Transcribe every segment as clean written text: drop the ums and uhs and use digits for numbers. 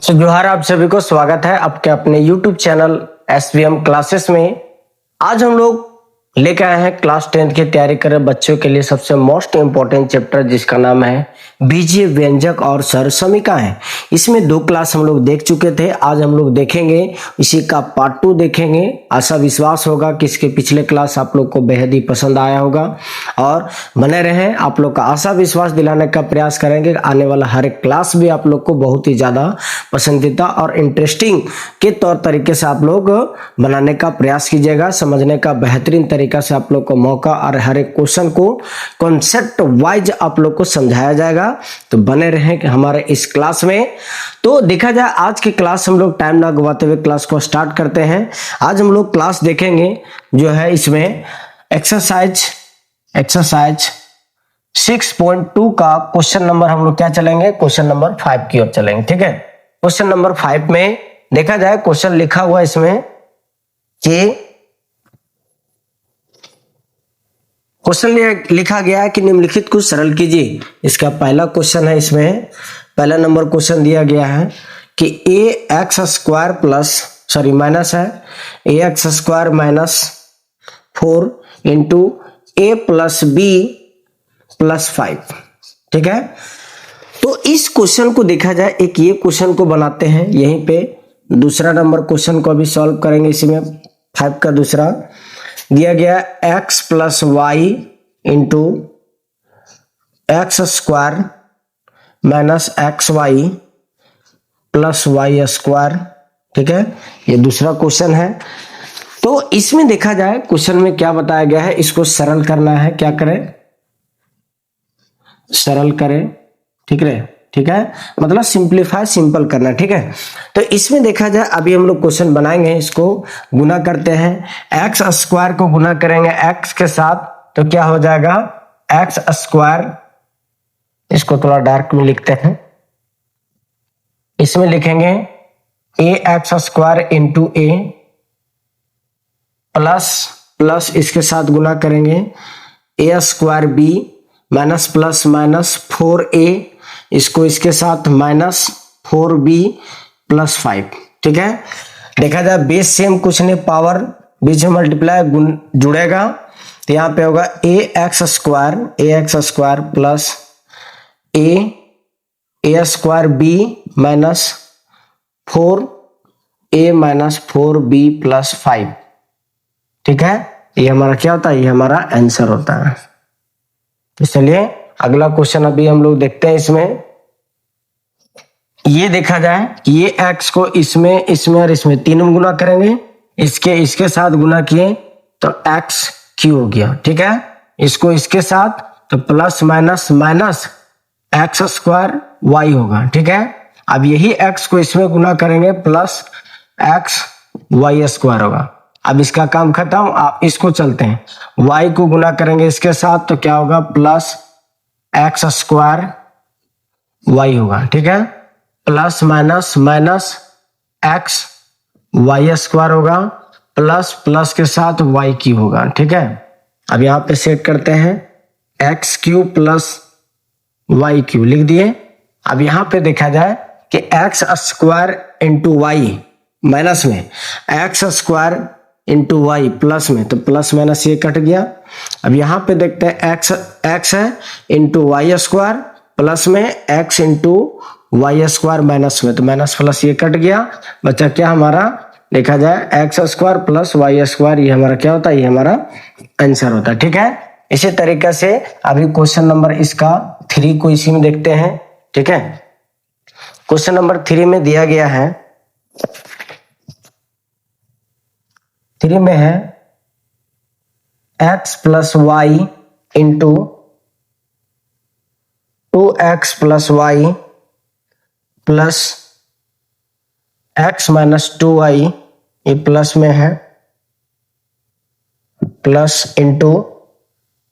जोहार, आप सभी को स्वागत है आपके अपने YouTube चैनल SVM क्लासेस में। आज हम लोग लेकर आए हैं क्लास 10 की तैयारी कर रहे बच्चों के लिए सबसे मोस्ट इम्पोर्टेंट चैप्टर, जिसका नाम है बीजीय व्यंजक और स्वर समीकरण। इसमें 2 क्लास हम लोग देख चुके थे। आज हम लोग देखेंगे, इसी का पार्ट 2 देखेंगे। आशा विश्वास होगा कि इसके पिछले क्लास आप लोग को बेहद ही पसंद आया होगा और बने रहें। आप लोग का आशा विश्वास दिलाने का प्रयास करेंगे। आने वाला हर एक क्लास भी आप लोग को बहुत ही ज्यादा पसंदीदा और इंटरेस्टिंग के तौर तरीके से आप लोग बनाने का प्रयास कीजिएगा। समझने का बेहतरीन तरीका से आप लोग को मौका और हर एक क्वेश्चन को कॉन्सेप्ट वाइज आप लोग को समझाया जाएगा। तो बने रहें कि हमारे इस क्लास में। तो देखा जाए, आज की क्लास हम लोग टाइम ना गवाते हुए क्लास को स्टार्ट करते हैं। आज हम लोग क्लास देखेंगे जो है इसमें एक्सरसाइज 6.2 का क्वेश्चन नंबर हम लोग क्या चलेंगे, क्वेश्चन नंबर 5 की ओर चलेंगे। ठीक है, क्वेश्चन नंबर 5 में देखा जाए, क्वेश्चन लिखा हुआ इसमें कि क्वेश्चन लिखा गया है कि निम्नलिखित को सरल कीजिए। इसका पहला क्वेश्चन है, इसमें पहला नंबर क्वेश्चन दिया गया है कि माइनस है ax² minus 4 into a plus b plus 5। ठीक है, तो इस क्वेश्चन को देखा जाए, एक ये क्वेश्चन को बनाते हैं। यहीं पे दूसरा नंबर क्वेश्चन को अभी सॉल्व करेंगे। इसी में 5 का दूसरा दिया गया x plus y into x² minus XY plus y²। ठीक है, ये दूसरा क्वेश्चन है। तो इसमें देखा जाए, क्वेश्चन में क्या बताया गया है, इसको सरल करना है। क्या करें, सरल करें। ठीक है, मतलब सिंपलीफाई, सिंपल करना। ठीक है, तो इसमें देखा जाए, अभी हम लोग क्वेश्चन बनाएंगे, इसको गुना करते हैं। x² को गुना करेंगे x के साथ तो क्या हो जाएगा, x²। इसको थोड़ा डार्क में लिखते हैं। इसमें लिखेंगे ax² इंटू a प्लस इसके साथ गुना करेंगे a² minus plus minus 4a, इसको इसके साथ माइनस 4b प्लस 5। ठीक है, देखा जाए बेस सेम, कुछ नहीं, पावर बीच में मल्टीप्लाई जुड़ेगा तो यहाँ पे होगा ax² plus a² minus 4a minus 4b plus 5। ठीक है, ये हमारा क्या होता है, ये हमारा आंसर होता है। तो चलिए अगला क्वेश्चन अभी हम लोग देखते हैं। इसमें ये देखा जाए कि ये x को इसमें और इसमें तीनों गुना करेंगे। इसके साथ गुना किए तो x³ हो गया। ठीक है, इसको इसके साथ तो प्लस माइनस माइनस x² होगा। ठीक है, अब यही x को इसमें गुना करेंगे प्लस XY² होगा। अब इसका काम खत्म, आप इसको चलते हैं। y को गुना करेंगे इसके साथ तो क्या होगा, प्लस x² होगा। ठीक है, प्लस माइनस माइनस XY² होगा, प्लस के साथ y³ होगा। ठीक है, अब यहाँ पे सेट करते हैं, x³ प्लस y³ लिख दिए। अब यहाँ पे देखा जाए कि x² इंटू वाई माइनस में, x² इंटू वाई प्लस में, तो प्लस माइनस ये कट गया। अब यहाँ पे देखते हैं x है इंटू y² प्लस में x इंटू y² माइनस में, तो माइनस प्लस ये कट गया। बचा क्या हमारा, देखा जाए x² प्लस y², ये हमारा क्या होता है, ये हमारा आंसर होता है। ठीक है, इसी तरीके से अभी क्वेश्चन नंबर इसका 3 को इसी में देखते हैं। ठीक है, क्वेश्चन नंबर 3 में दिया गया है, 3 में है x plus y into 2x plus y plus x minus 2y, ये प्लस में है, plus into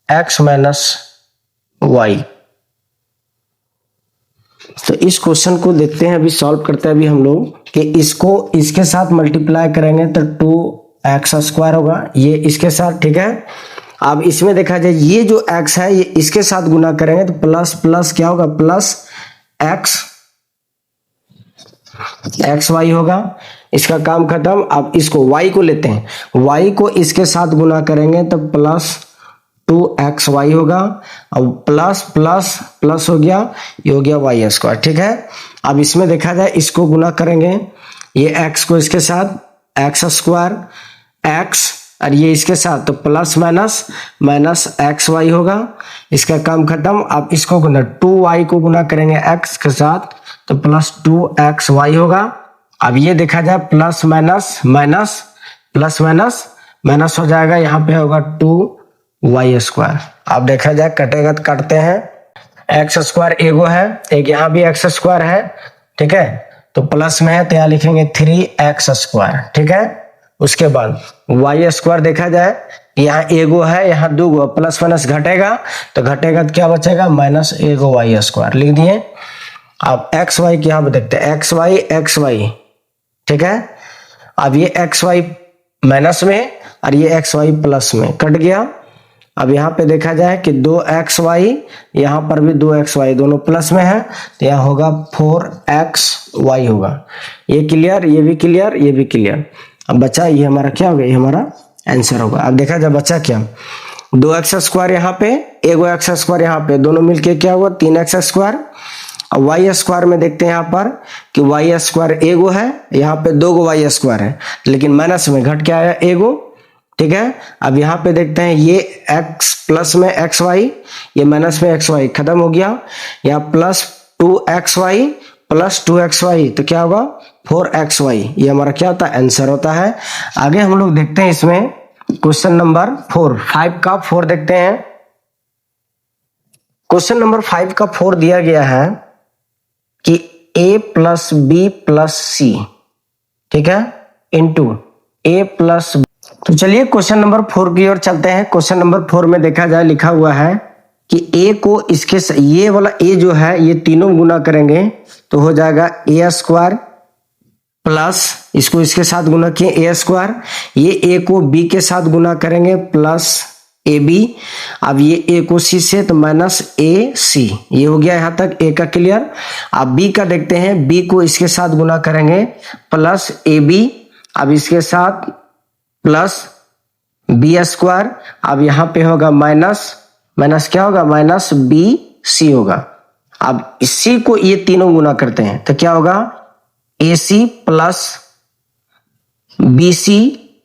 x minus y। तो इस क्वेश्चन को देखते हैं, अभी सॉल्व करते हैं अभी हम लोग कि इसको इसके साथ मल्टीप्लाई करेंगे तो 2x² होगा, ये इसके साथ। ठीक है, अब इसमें देखा जाए, ये जो x है ये इसके साथ गुना करेंगे तो प्लस क्या होगा, प्लस x एक्स वाई होगा, इसका काम खत्म। अब इसको वाई को लेते हैं, वाई को इसके साथ गुना करेंगे तो प्लस 2xy होगा। अब प्लस प्लस प्लस हो गया, ये हो गया वाई स्क्वायर। ठीक है, अब इसमें देखा जाए इसको गुना करेंगे, ये x को इसके साथ एक्स स्क्वायर एक्स और ये इसके साथ तो plus minus minus x y होगा, इसका काम खत्म। अब इसको गुना 2y को गुना करेंगे x के साथ तो प्लस 2xy होगा। अब ये देखा जाए plus minus minus plus minus minus हो जाएगा, यहाँ पे होगा 2y स्क्वायर। अब देखा जाए कटेगा तो काटते हैं, एक्स स्क्वायर एगो है, एक यहाँ भी एक्स स्क्वायर है। ठीक है, तो प्लस में है तो यहाँ लिखेंगे 3x स्क्वायर। ठीक है, उसके बाद वाई स्क्वायर देखा जाए, यहाँ एगो है यहाँ दूगो, प्लस माइनस घटेगा तो घटेगा तो क्या बचेगा माइनस एगो वाई स्क्वायर लिख दिए। अब एक्स वाई की यहाँ पे देखते हैं, एक्स वाई। ठीक है, अब ये एक्स वाई माइनस में और ये एक्स वाई प्लस में कट गया। अब यहाँ पे देखा जाए कि 2xy, यहाँ पर भी 2xy दोनों प्लस में है तो यहाँ होगा 4xy होगा। ये क्लियर, ये भी क्लियर, ये भी क्लियर। अब बचा ये हमारा क्या होगा, ये हमारा आंसर होगा। अब देखा जाए बचा क्या, 2x स्क्वायर यहाँ पे, एगो एक्स स्क्वायर यहाँ पे, दोनों मिलके क्या हुआ 3x स्क्वायर। अब वाई स्क्वायर में देखते हैं यहाँ पर कि वाई स्क्वायर एगो है, यहाँ पे दोगो वाई स्क्वायर है, लेकिन माइनस में घट के आया एगो। ठीक है, अब यहाँ पे देखते हैं ये x प्लस में एक्स वाई, ये माइनस में एक्स वाई खत्म हो गया, यहाँ प्लस 2xy प्लस 2xy तो क्या होगा 4xy। ये हमारा क्या होता है आंसर होता है। आगे हम लोग देखते हैं इसमें क्वेश्चन नंबर 5 का 4 देखते हैं। क्वेश्चन नंबर 5 का 4 दिया गया है कि a प्लस बी प्लस सी, ठीक है, इंटू a प्लस। तो चलिए क्वेश्चन नंबर 4 की ओर चलते हैं। क्वेश्चन नंबर 4 में देखा जाए लिखा हुआ है कि a को इसके, ये वाला a जो है ये तीनों गुना करेंगे तो हो जाएगा a स्क्वायर प्लस इसको इसके साथ गुना किए a स्क्वायर, ये a को b के साथ गुना करेंगे प्लस ab। अब ये a को c से तो माइनस ac, ये हो गया यहाँ तक a का क्लियर। अब b का देखते हैं, b को इसके साथ गुना करेंगे प्लस ab, अब इसके साथ प्लस बी स्क्वायर। अब यहाँ पे होगा माइनस माइनस क्या होगा माइनस बी सी होगा। अब इसी को ये तीनों गुना करते हैं तो क्या होगा a c plus b c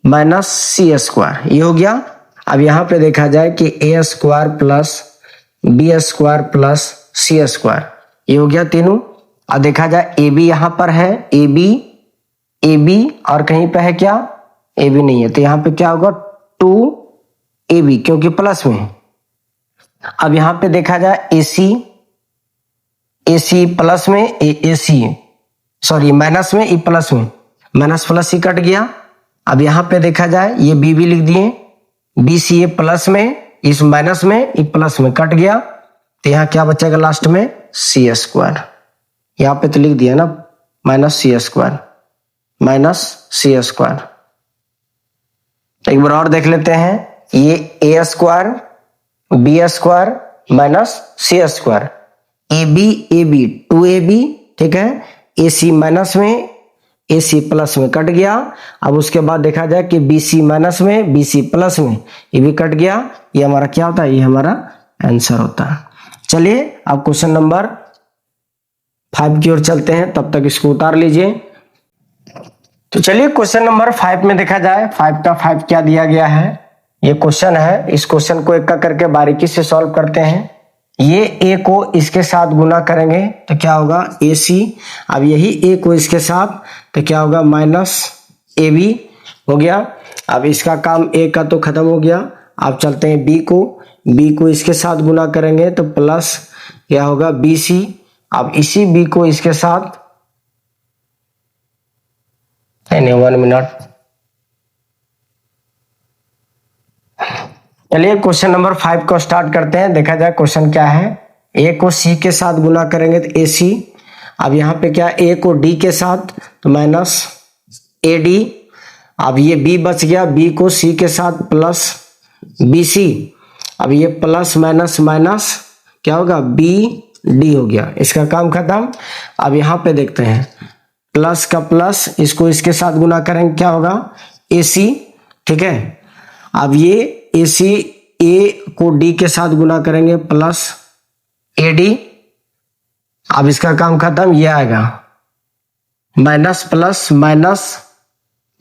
minus c square, ये हो गया। अब यहाँ पे देखा जाए कि a square plus b square plus c square, ये हो गया तीनों। अब देखा जाए ए बी यहाँ पर है, ए बी और कहीं पे है क्या ए बी नहीं है, तो यहाँ पे क्या होगा 2ab क्योंकि प्लस में है। अब यहाँ पे देखा जाए ए सी प्लस में ए सी सॉरी माइनस में ई प्लस में, माइनस प्लस ही कट गया। अब यहाँ पे देखा जाए ये बी भी लिख दिए, बी सी ए प्लस में इस माइनस में ई प्लस में कट गया तो यहाँ क्या बचेगा लास्ट में सी स्क्वायर। यहाँ पे तो लिख दिया ना minus c square minus c square. एक बार और देख लेते हैं, ये a square b square minus c square, a b 2ab, ठीक है, ए सी माइनस में ए सी प्लस में कट गया। अब उसके बाद देखा जाए कि बी सी माइनस में बी सी प्लस में ये भी कट गया, ये हमारा क्या होता है, ये हमारा आंसर होता है। चलिए अब क्वेश्चन नंबर 5 की ओर चलते हैं, तब तक इसको उतार लीजिए। तो चलिए क्वेश्चन नंबर 5 में देखा जाए 5 का 5 क्या दिया गया है, ये क्वेश्चन है। इस क्वेश्चन को एक का करके बारीकी से सॉल्व करते हैं। ये a को इसके साथ गुना करेंगे तो क्या होगा ac, अब यही a को इसके साथ तो क्या होगा माइनस ab हो गया। अब इसका काम a का तो खत्म हो गया। अब चलते हैं b को इसके साथ गुना करेंगे तो प्लस क्या होगा bc। अब इसी b को इसके साथ, नहीं 1 मिनट, चलिए क्वेश्चन नंबर 5 को स्टार्ट करते हैं। देखा जाए क्वेश्चन क्या है, a को c के साथ गुना करेंगे तो ac। अब यहाँ पे क्या a को d के साथ तो माइनस ad। अब ये b बच गया, b को c के साथ प्लस bc। अब ये प्लस माइनस माइनस क्या होगा bd हो गया, इसका काम खत्म। अब यहाँ पे देखते हैं प्लस का प्लस, इसको इसके साथ गुना करेंगे क्या होगा, AC, ठीक है। अब ये AC A को D के साथ गुना करेंगे प्लस AD। अब इसका काम खत्म, ये आएगा minus plus minus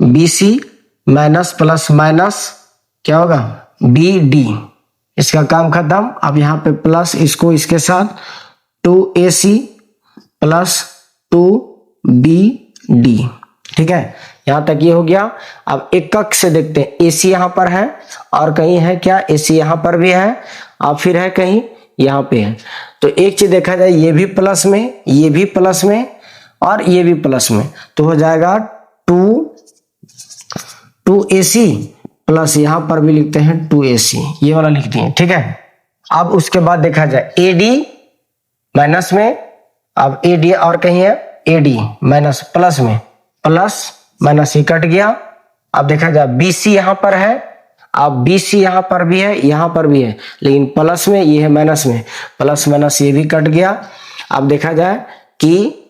BC minus plus minus क्या होगा, BD। इसका काम खत्म। अब यहाँ पे प्लस, इसको इसके साथ 2AC प्लस 2BD, ठीक है। यहां तक ये हो गया। अब एक कक से देखते हैं, AC यहां पर है और कहीं है क्या, AC यहां पर भी है और फिर है कहीं यहां पे है। तो एक चीज देखा जाए, ये भी प्लस में, ये भी प्लस में और ये भी प्लस में, तो हो जाएगा 2AC प्लस यहां पर भी लिखते हैं 2AC, ये वाला लिख दिए, ठीक है। अब उसके बाद देखा जाए AD माइनस में, अब AD और कहीं है AD माइनस प्लस में, प्लस माइनस ही कट गया। अब देखा जाए BC यहां पर है, अब BC यहां पर भी है, यहां पर भी है, लेकिन प्लस में, ये है माइनस में, प्लस माइनस ये भी कट गया। अब देखा जाए कि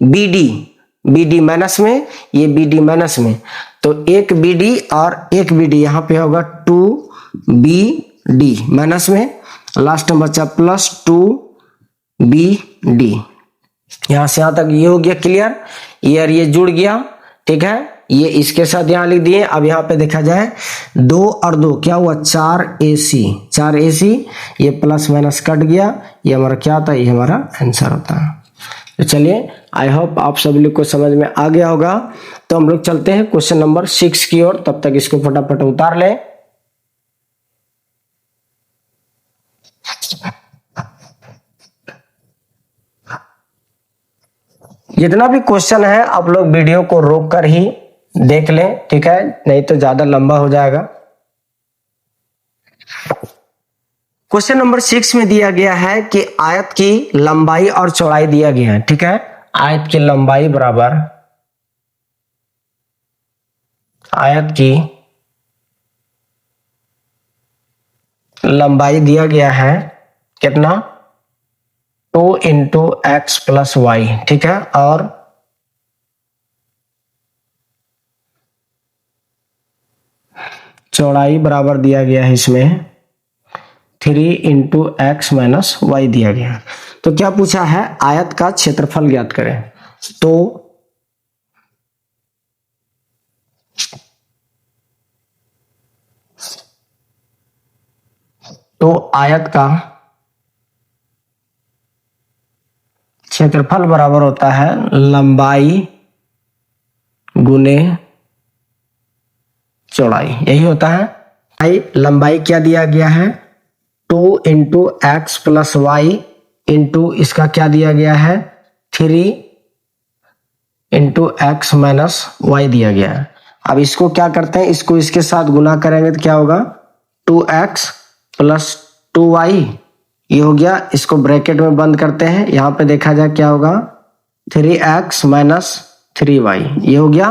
BD माइनस में, ये BD माइनस में, तो एक BD और एक BD यहां पे होगा 2BD माइनस में, लास्ट में बचा प्लस 2BD। यहां से यहां तक ये हो गया क्लियर, ये और ये जुड़ गया, ठीक है। ये इसके साथ यहां लिख दिए। अब यहां पे देखा जाए 2 और 2 क्या हुआ, 4AC, ये प्लस माइनस कट गया, ये हमारा क्या होता है, ये हमारा आंसर होता है। तो चलिए, आई होप आप सभी लोग को समझ में आ गया होगा। तो हम लोग चलते हैं क्वेश्चन नंबर 6 की ओर, तब तक इसको फटाफट उतार लें। जितना भी क्वेश्चन है आप लोग वीडियो को रोक कर ही देख लें, ठीक है, नहीं तो ज्यादा लंबा हो जाएगा। क्वेश्चन नंबर 6 में दिया गया है कि आयत की लंबाई और चौड़ाई दिया गया है, ठीक है। आयत की लंबाई बराबर आयत की लंबाई दिया गया है कितना, 2 × x + y, ठीक है। और चौड़ाई बराबर दिया गया है इसमें 3 × x - y दिया गया है। तो क्या पूछा है, आयत का क्षेत्रफल ज्ञात करें। तो आयत का क्षेत्रफल बराबर होता है लंबाई गुने चौड़ाई, यही होता है। लंबाई क्या दिया गया है, 2 × x + y इंटू इसका क्या दिया गया है, 3 × x - y दिया गया है। अब इसको क्या करते हैं, इसको इसके साथ गुना करेंगे तो क्या होगा, 2x + 2y, ये हो गया। इसको ब्रैकेट में बंद करते हैं, यहां पे देखा जाए क्या होगा, 3x - 3y, ये हो गया।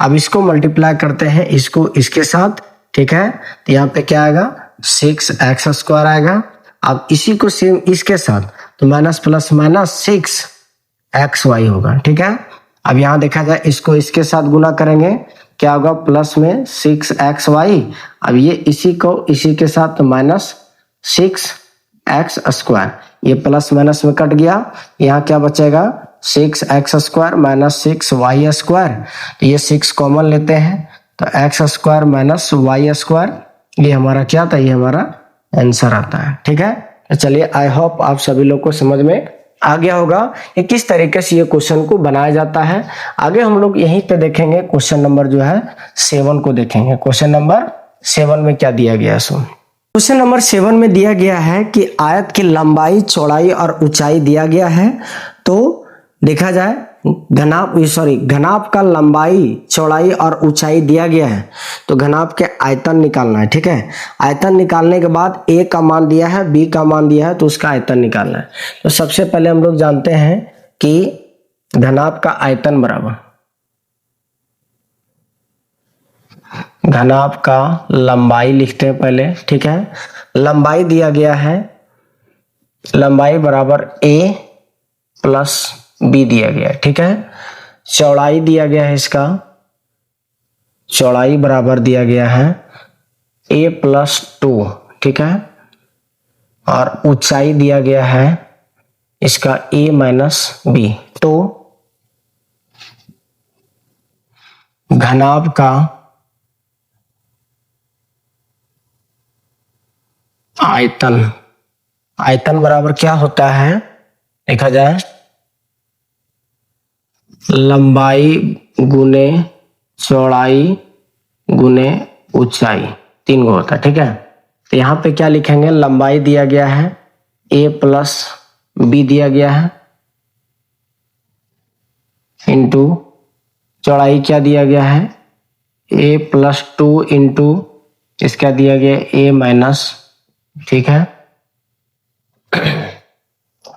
अब इसको मल्टीप्लाई करते हैं इसको इसके साथ, ठीक है। तो यहाँ पे क्या आएगा, 6x² आएगा। अब इसी को सेम इसके साथ, तो माइनस प्लस माइनस 6xy होगा, ठीक है। अब यहाँ देखा जाए इसको इसके साथ गुना करेंगे, क्या होगा, प्लस में 6xy। अब ये इसी को इसी के साथ, तो -6x², ये प्लस माइनस में कट गया, यहाँ क्या बचेगा, 6x² - 6y²। तो ये 6 कॉमन लेते हैं, तो x² - y², ये हमारा क्या था, ये हमारा आंसर आता है, ठीक है। तो चलिए, आई होप आप सभी लोग को समझ में आ गया होगा कि किस तरीके से ये क्वेश्चन को बनाया जाता है। आगे हम लोग यहीं पे देखेंगे, क्वेश्चन नंबर जो है 7 को देखेंगे। क्वेश्चन नंबर 7 में क्या दिया गया है, सुन। क्वेश्चन नंबर 7 में दिया गया है कि आयत की लंबाई, चौड़ाई और ऊंचाई दिया गया है। तो देखा जाए घनाभ का लंबाई, चौड़ाई और ऊंचाई दिया गया है, तो घनाभ के आयतन निकालना है, ठीक है। आयतन निकालने के बाद a का मान दिया है, b का मान दिया है, तो उसका आयतन निकालना है। तो सबसे पहले हम लोग जानते हैं कि घनाभ का आयतन बराबर घनाभ का लंबाई लिखते हैं पहले, ठीक है। लंबाई दिया गया है, लंबाई बराबर a + b दिया गया है, ठीक है। चौड़ाई दिया गया है, इसका चौड़ाई बराबर दिया गया है a+2, ठीक है, और ऊंचाई दिया गया है इसका a-b। तो घनाभ का आयतन, आयतन बराबर क्या होता है, देखा जाए लंबाई गुने चौड़ाई गुने ऊंचाई, 3 गो होता है, ठीक है। तो यहाँ पे क्या लिखेंगे, लंबाई दिया गया है a+b दिया गया है, इंटू चौड़ाई क्या दिया गया है a+2 इंटू इसका दिया गया a-, ठीक है।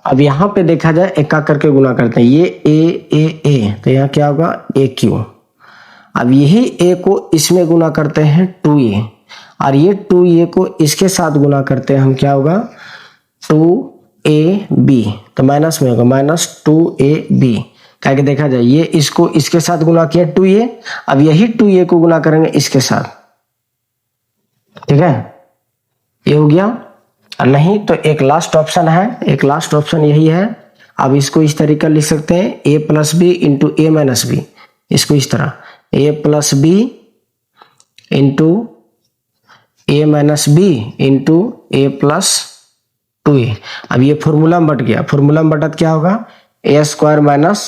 अब यहाँ पे देखा जाए एक का करके गुना करते हैं, ये a तो यहाँ क्या होगा AQ। अब यही a को इसमें गुना करते हैं 2a, और ये 2a को इसके साथ गुना करते हैं हम, क्या होगा 2ab, तो माइनस में होगा -2ab। क्या कि देखा जाए ये इसको इसके साथ गुना किया 2a, अब यही 2a को गुना करेंगे इसके साथ, ठीक है, ये हो गया। और नहीं तो एक लास्ट ऑप्शन है, एक लास्ट ऑप्शन यही है। अब इसको इस तरीके लिख सकते हैं a+b इंटू a-b, इसको इस तरह a+b into a-b into a+2a। अब ये फॉर्मूला में बट गया, फॉर्मूला में बटत क्या होगा a²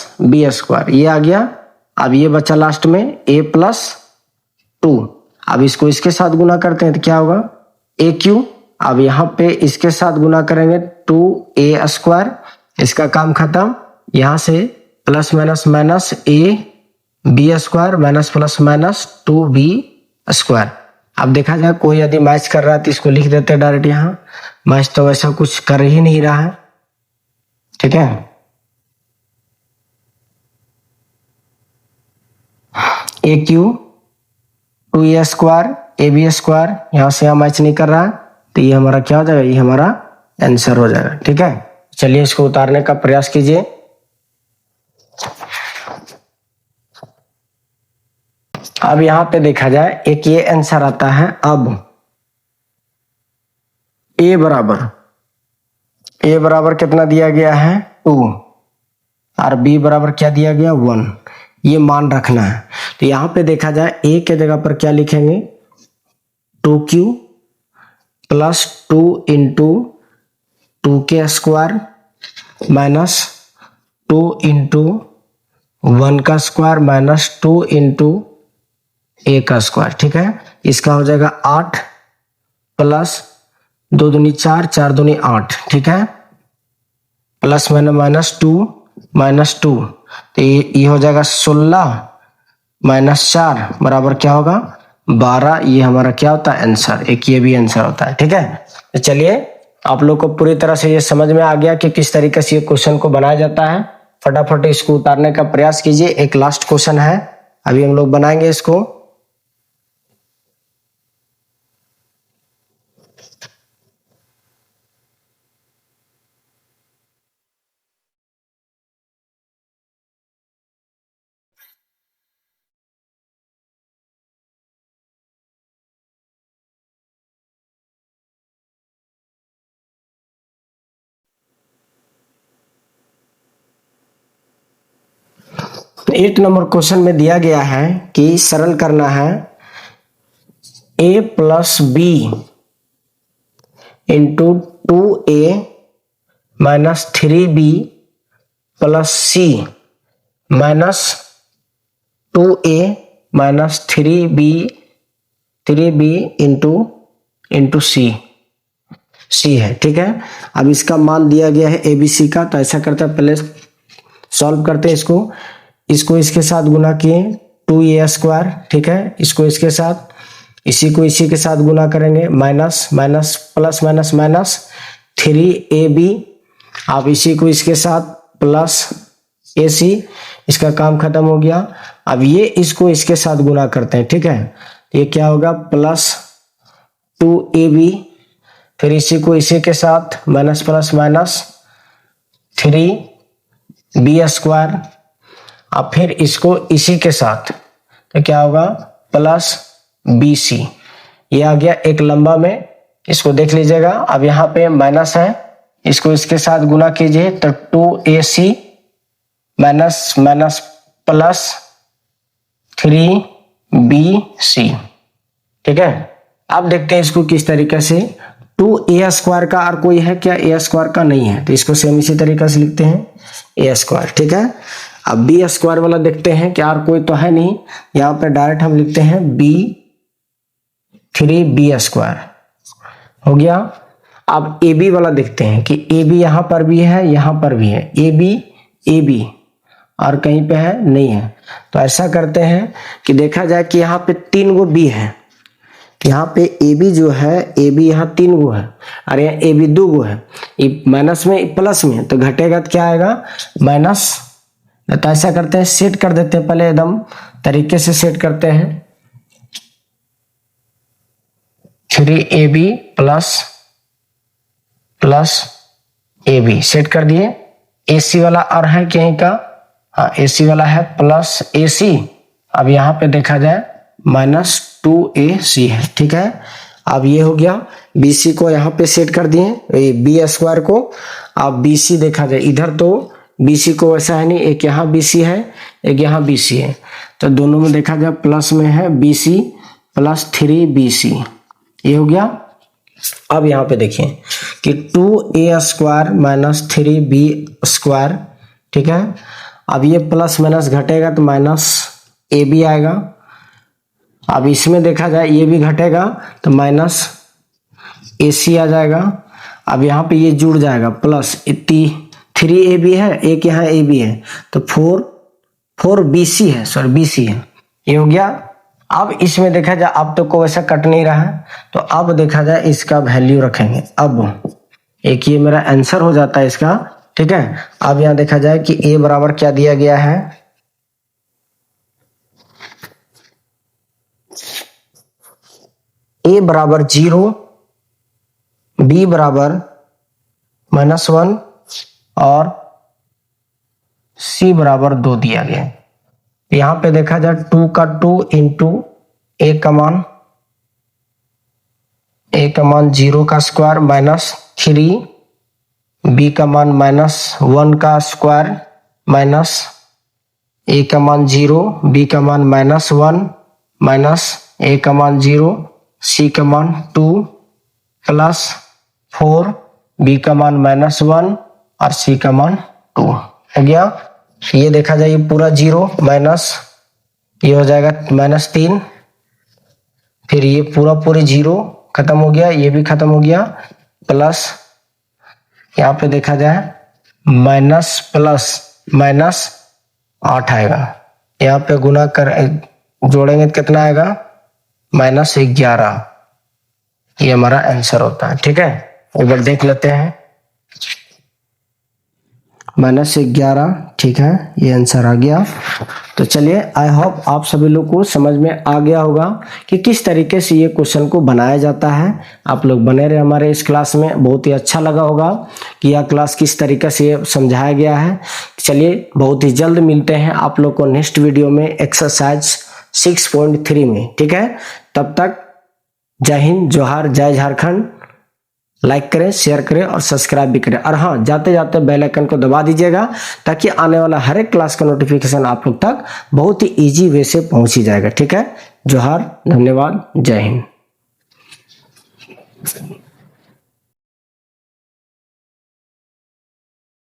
- b², ये आ गया। अब ये बचा लास्ट में a+2, अब इसको इसके साथ गुना करते हैं तो क्या होगा AQ। अब यहाँ पे इसके साथ गुना करेंगे 2a², इसका काम खत्म। यहाँ से plus minus minus ab² minus plus minus 2b²। अब देखा जाए कोई यदि मैच कर रहा है तो इसको लिख देते हैं डायरेक्ट, यहाँ मैच तो वैसा कुछ कर ही नहीं रहा है, ठीक है। AQ 2a² ab², यहाँ से यहाँ मैच नहीं कर रहा है तो ये हमारा क्या हो जाएगा, ये हमारा आंसर हो जाएगा, ठीक है। चलिए इसको उतारने का प्रयास कीजिए। अब यहाँ पे देखा जाए एक ये आंसर आता है। अब a बराबर कितना दिया गया है 2, और b बराबर क्या दिया गया 1, ये मान रखना है। तो यहाँ पे देखा जाए a के जगह पर क्या लिखेंगे 2q plus 2 into 2k² minus 2 into 1² minus 2 into a², ठीक है। इसका हो जाएगा 8 प्लस 2 दूनी 4, 4 दूनी 8, ठीक है, प्लस माइनस 2 माइनस 2, तो ये हो जाएगा 16 माइनस 4 बराबर क्या होगा 12। ये हमारा क्या होता है आंसर, एक ये भी आंसर होता है, ठीक है। तो चलिए आप लोग को पूरी तरह से ये समझ में आ गया कि किस तरीके से ये क्वेश्चन को बनाया जाता है। फटाफट इसको उतारने का प्रयास कीजिए। एक लास्ट क्वेश्चन है, अभी हम लोग बनाएंगे इसको। तो 8 नंबर क्वेश्चन में दिया गया है कि सरल करना है a+b into 2a minus 3b plus c minus 2a minus 3b into c है, ठीक है। अब इसका मान दिया गया है ABC का, तो ऐसा करते हैं पहले सॉल्व करते हैं इसको इसके साथ गुना किए 2a², ठीक है, इसको इसके साथ, इसी को इसी के साथ गुना करेंगे minus minus plus minus minus 3ab। आप इसी को इसके साथ प्लस AC, इसका काम खत्म हो गया। अब ये इसको इसके साथ गुना करते हैं, ठीक है, ये क्या होगा प्लस 2ab, फिर इसी को इसी के साथ माइनस प्लस माइनस 3b², अब फिर इसको इसी के साथ तो क्या होगा प्लस BC, ये आ गया एक लंबा में, इसको देख लीजिएगा। अब यहाँ पे माइनस है, इसको इसके साथ गुना कीजिए तो 2AC minus minus plus 3BC, ठीक है। अब देखते हैं इसको किस तरीके से। 2A स्क्वायर का और कोई है क्या? A स्क्वायर का नहीं है, तो इसको सेम इसी तरीके से लिखते हैं A स्क्वायर, ठीक है। अब B स्क्वायर वाला देखते हैं कि और कोई तो है नहीं, यहाँ पे डायरेक्ट हम लिखते हैं B3B स्क्वायर, हो गया। अब AB वाला देखते हैं कि AB यहाँ पर भी है, यहाँ पर भी है, AB और कहीं पे है नहीं है। तो ऐसा करते हैं कि देखा जाए कि यहाँ पे 3 गो B है, यहाँ पे AB जो है, AB यहाँ 3 गो है और यहाँ AB 2 गो है, ये माइनस में प्लस में, तो घटेगा तो क्या आएगा? माइनस। तो ऐसा करते हैं, सेट कर देते हैं, पहले एकदम तरीके से सेट करते हैं। 3AB प्लस AB सेट कर दिए। AC वाला और है कहीं का? हाँ, AC वाला है प्लस AC। अब यहाँ पे देखा जाए माइनस 2AC है, ठीक है। अब ये हो गया, BC को यहाँ पे सेट कर दिए, B स्क्वायर को। अब BC देखा जाए, इधर तो BC को वैसा है नहीं, एक यहाँ BC है, एक यहाँ BC है, तो दोनों में देखा जाए प्लस में है BC प्लस 3BC, ये हो गया। अब यहाँ पे देखिए कि 2A square minus 3B square, ठीक है। अब ये प्लस माइनस घटेगा तो माइनस AB आएगा। अब इसमें देखा जाए ये भी घटेगा तो माइनस AC आ जाएगा। अब यहाँ पे ये जुड़ जाएगा, प्लस 3AB है, एक यहाँ AB है, तो 4BC है, सॉरी BC है, ये हो गया। अब इसमें देखा जाए, अब तो कोई ऐसा कट नहीं रहा है, तो अब देखा जाए इसका वैल्यू रखेंगे। अब एक ये मेरा आंसर हो जाता है इसका, ठीक है। अब यहाँ देखा जाए कि A बराबर क्या दिया गया है? A बराबर 0, B बराबर -1 और C बराबर 2 दिया गया है। यहाँ पे देखा जाए 2 का 2 इंटू A का मान 0 का स्क्वायर माइनस 3, B का मान -1 का स्क्वायर माइनस A का मान 0, B का मान -1 माइनस A का मान 0, C का मान 2 प्लस 4, B का मान -1 और C का मान 2, हो गया। ये देखा जाए ये पूरा 0 माइनस ये हो जाएगा -3, फिर ये पूरी 0 खत्म हो गया, ये भी खत्म हो गया, प्लस यहाँ पे देखा जाए माइनस प्लस माइनस 8 आएगा। यहाँ पे गुना कर जोड़ेंगे तो कितना आएगा? -11। ये हमारा आंसर होता है, ठीक है। एक बार देख लेते हैं, -11, ठीक है, ये आंसर आ गया। तो चलिए, आई होप आप सभी लोग को समझ में आ गया होगा कि किस तरीके से ये क्वेश्चन को बनाया जाता है। आप लोग बने रहे हमारे इस क्लास में, बहुत ही अच्छा लगा होगा कि यह क्लास किस तरीके से समझाया गया है। चलिए, बहुत ही जल्द मिलते हैं आप लोग को नेक्स्ट वीडियो में एक्सरसाइज 6.3 में, ठीक है। तब तक जय हिंद, जोहार, जय झारखंड। लाइक करें, शेयर करें और सब्सक्राइब भी करें। और हाँ, जाते जाते बेल आइकन को दबा दीजिएगा ताकि आने वाला हर एक क्लास का नोटिफिकेशन आप लोग तक बहुत ही इजी वे से पहुंच ही जाएगा, ठीक है। जोहार, धन्यवाद, जय हिंद।